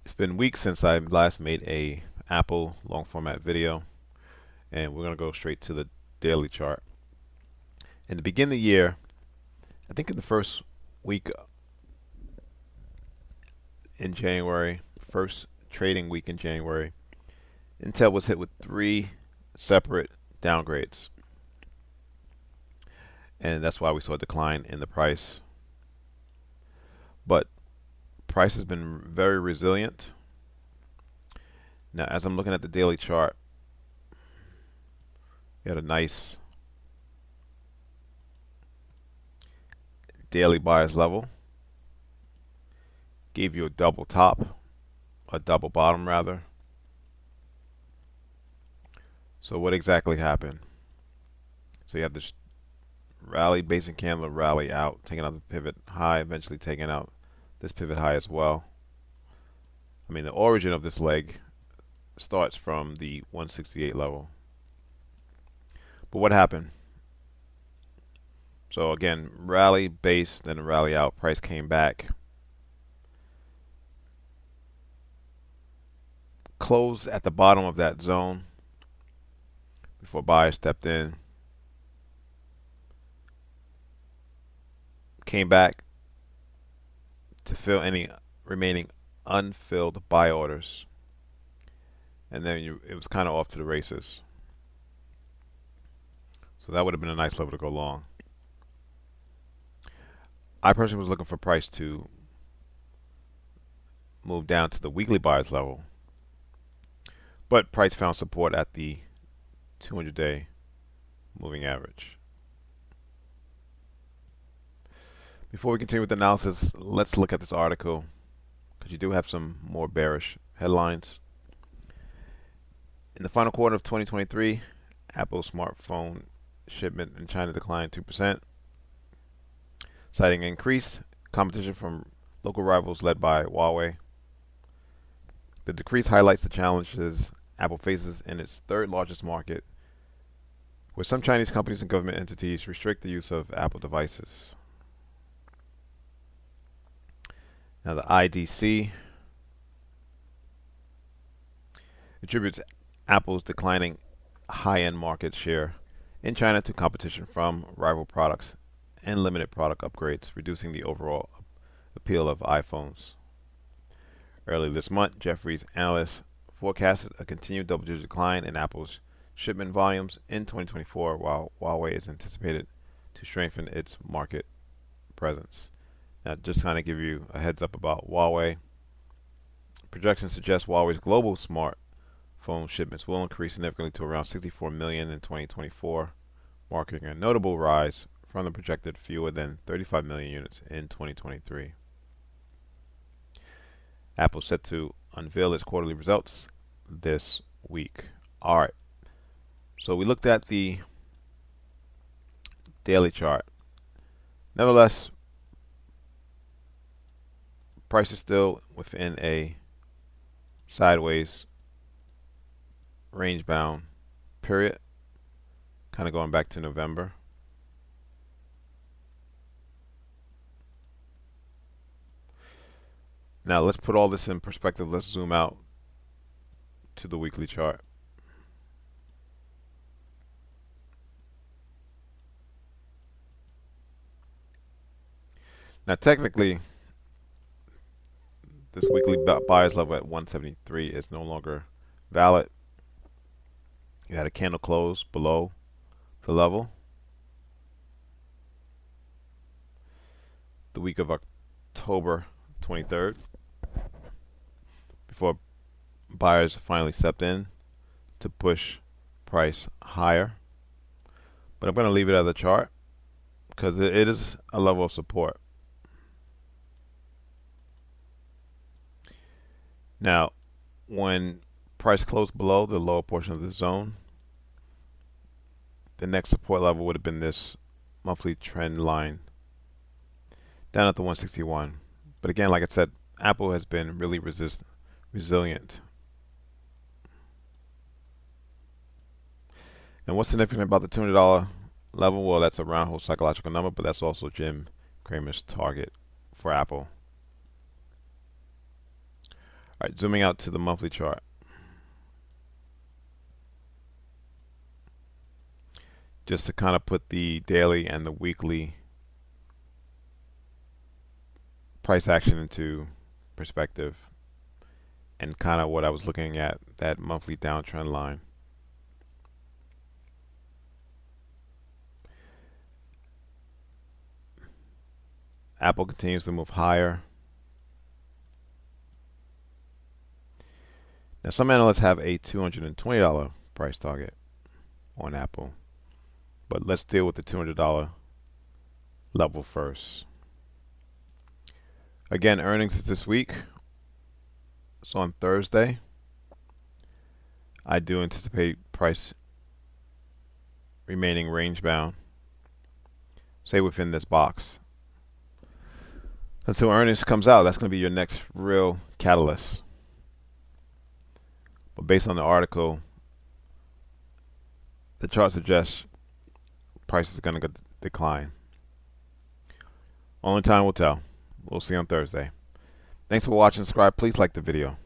It's been weeks since I last made a Apple long format video, and we're going to go straight to the daily chart. In the beginning of the year, I think in the first week in January, first trading week in January, Intel was hit with three separate downgrades, and that's why we saw a decline in the price. But price has been very resilient. Now, as I'm looking at the daily chart, we had a nice daily buyer's level, gave you a double top, a double bottom rather. So what exactly happened? So you have this rally, basic candle rally out, taking out the pivot high, eventually taking out this pivot high as well. I mean, the origin of this leg starts from the 168 level. But what happened? So again, rally, base, then a rally out. Price came back. Closed at the bottom of that zone before buyers stepped in. Came back to fill any remaining unfilled buy orders. And then it was kind of off to the races. So that would have been a nice level to go long. I personally was looking for price to move down to the weekly buyers level, but price found support at the 200-day moving average. Before we continue with the analysis, let's look at this article because you do have some more bearish headlines. In the final quarter of 2023, Apple smartphone shipment in China declined 2%, citing increased competition from local rivals led by Huawei. The decrease highlights the challenges Apple faces in its third largest market, where some Chinese companies and government entities restrict the use of Apple devices. Now, the IDC attributes Apple's declining high-end market share in China to competition from rival products and limited product upgrades, reducing the overall appeal of iPhones. Earlier this month, Jefferies analysts forecasted a continued double-digit decline in Apple's shipment volumes in 2024, while Huawei is anticipated to strengthen its market presence. Now, just kind of give you a heads up about Huawei. Projections suggest Huawei's global smartphone shipments will increase significantly to around 64 million in 2024, marking a notable rise from the projected fewer than 35 million units in 2023. Apple set to unveil its quarterly results this week. All right. So we looked at the daily chart. Nevertheless, price is still within a sideways range bound period, kind of going back to November. Now let's put all this in perspective. Let's zoom out to the weekly chart. Now technically, this weekly buyer's level at 173 is no longer valid. You had a candle close below the level the week of October 23rd before buyers finally stepped in to push price higher. But I'm going to leave it as a chart because it is a level of support. Now, when price closed below the lower portion of the zone, the next support level would have been this monthly trend line down at the 161. But again, like I said, Apple has been really resilient. And what's significant about the $200 level? Well, that's a round hole psychological number, but that's also Jim Cramer's target for Apple. All right, zooming out to the monthly chart. Just to kind of put the daily and the weekly price action into perspective, and kind of what I was looking at, that monthly downtrend line. Apple continues to move higher. Now, some analysts have a $220 price target on Apple, but let's deal with the $200 level first. Again, earnings is this week. So on Thursday, I do anticipate price remaining range bound, say within this box. Until earnings comes out, that's going to be your next real catalyst. But based on the article, the chart suggests price is going to decline. Only time will tell. We'll see on Thursday. Thanks for watching. Subscribe. Please like the video.